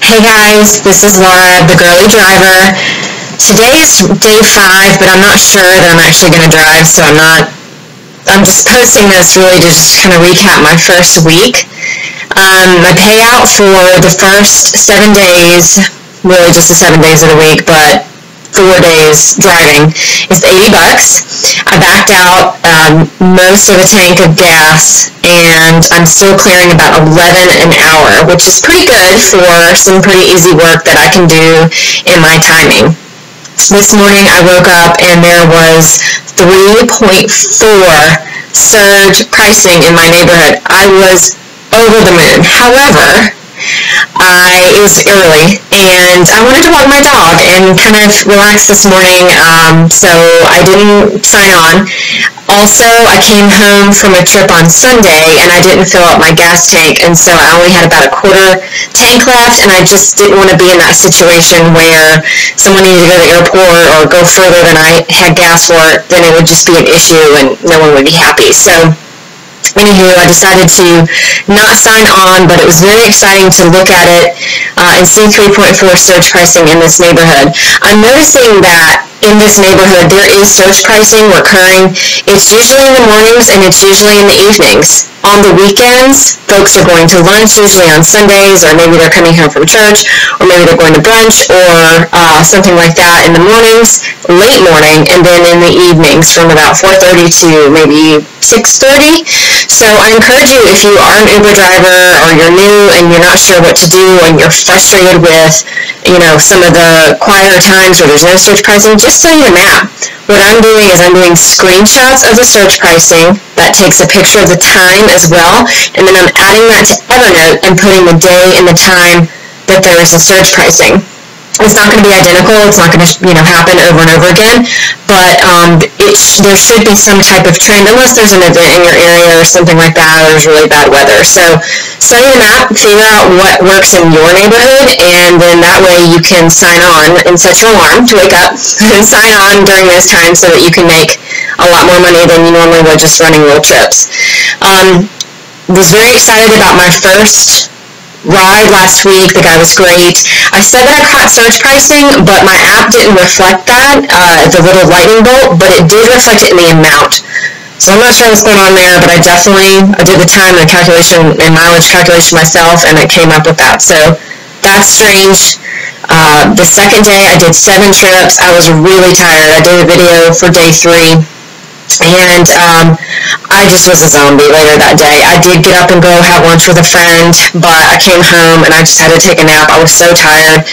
Hey guys, this is Laura, the Girly driver. Today is day 5, but I'm not sure that I'm actually going to drive, so I'm just posting this really to just kind of recap my first week. My payout for the first 7 days, really just the 7 days of the week, but 4 days driving, is $80. I backed out most of a tank of gas, and I'm still clearing about 11 an hour, which is pretty good for some pretty easy work that I can do in my timing. This morning I woke up and there was 3.4 surge pricing in my neighborhood. I was over the moon. However, it was early, and I wanted to walk my dog and kind of relax this morning, so I didn't sign on. Also, I came home from a trip on Sunday, and I didn't fill up my gas tank, and so I only had about a quarter tank left, and I just didn't want to be in that situation where someone needed to go to the airport or go further than I had gas for. Then it would just be an issue, and no one would be happy. So anywho, I decided to not sign on, but it was very exciting to look at it and see 3.4 surge pricing in this neighborhood. I'm noticing that in this neighborhood there is surge pricing recurring. It's usually in the mornings and it's usually in the evenings. On the weekends, folks are going to lunch, usually on Sundays, or maybe they're coming home from church, or maybe they're going to brunch, or something like that in the mornings, late morning, and then in the evenings from about 4:30 to maybe 6:30. So I encourage you, if you are an Uber driver or you're new and you're not sure what to do and you're frustrated with, some of the quieter times where there's no surge pricing, just study the map. What I'm doing is I'm doing screenshots of the surge pricing that takes a picture of the time as well, and then I'm adding that to Evernote and putting the day and the time that there is a surge pricing. It's not going to be identical. It's not going to happen over and over again, but there should be some type of trend, unless there's an event in your area or something like that, or there's really bad weather. So study the map, figure out what works in your neighborhood, and then that way you can sign on and set your alarm to wake up and sign on during those times so that you can make a lot more money than you normally would just running little trips. Was very excited about my first ride last week. The guy was great. I said that I caught surge pricing, but my app didn't reflect that, the little lightning bolt, but it did reflect it in the amount. So I'm not sure what's going on there, but I did the time and calculation and mileage calculation myself, and it came up with that. So that's strange. The second day I did 7 trips. I was really tired. I did a video for day 3. And I just was a zombie later that day. I did get up and go have lunch with a friend, but I came home and I just had to take a nap. I was so tired.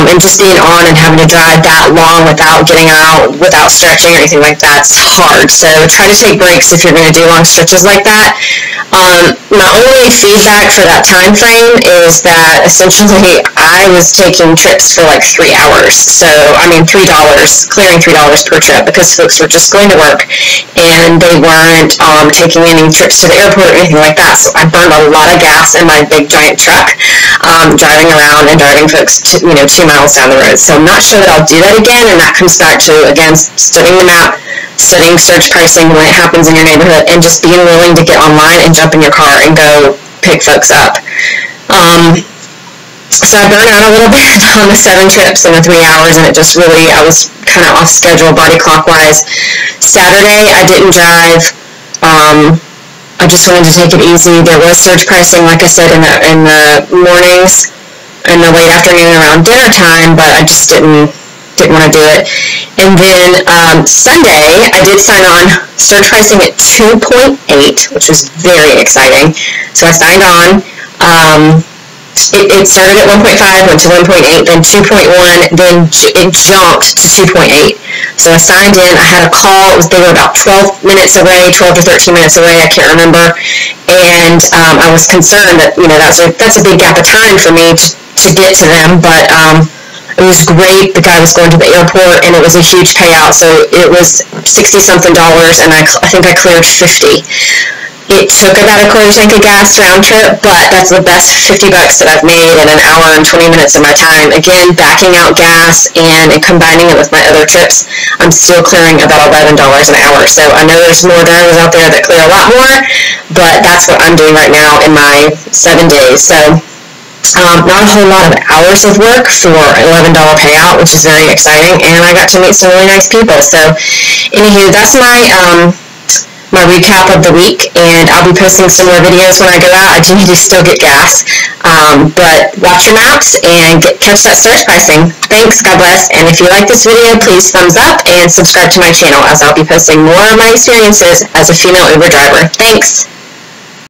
And just being on and having to drive that long without getting out, without stretching or anything like that's hard. So try to take breaks if you're going to do long stretches like that. My only feedback for that time frame is that essentially I was taking trips for like 3 hours. So, $3, clearing $3 per trip, because folks were just going to work and they weren't taking any trips to the airport or anything like that. So I burned a lot of gas in my big giant truck, driving around and driving folks to, 2 miles down the road. So I'm not sure that I'll do that again, and that comes back to, again, studying the map, studying surge pricing when it happens in your neighborhood, and just being willing to get online and jump in your car and go pick folks up. So I burned out a little bit on the 7 trips in the 3 hours, and I was kind of off schedule body clock-wise. Saturday, I didn't drive. I just wanted to take it easy. There was surge pricing, like I said, in the mornings and the late afternoon around dinner time, but I just didn't want to do it. And then Sunday, I did sign on, surge pricing at 2.8, which was very exciting. So I signed on. It started at 1.5, went to 1.8, then 2.1, then it jumped to 2.8. So I signed in. I had a call. They were about 12 minutes away, 12 to 13 minutes away. I can't remember. And I was concerned that that's a big gap of time for me to get to them, but it was great. The guy was going to the airport, and it was a huge payout. So it was $60-something, and I think I cleared 50. It took about a quarter tank of gas round trip, but that's the best $50 that I've made in an hour and 20 minutes of my time. Again, backing out gas and combining it with my other trips, I'm still clearing about $11 an hour. So I know there's more drivers out there that clear a lot more, but that's what I'm doing right now in my 7 days. So not a whole lot of hours of work for $11 payout, which is very exciting, and I got to meet some really nice people. So, anywho, that's my recap of the week, and I'll be posting some more videos when I go out. I do need to still get gas, but watch your maps and catch that surge pricing. Thanks, God bless, and if you like this video, please thumbs up and subscribe to my channel, as I'll be posting more of my experiences as a female Uber driver. Thanks!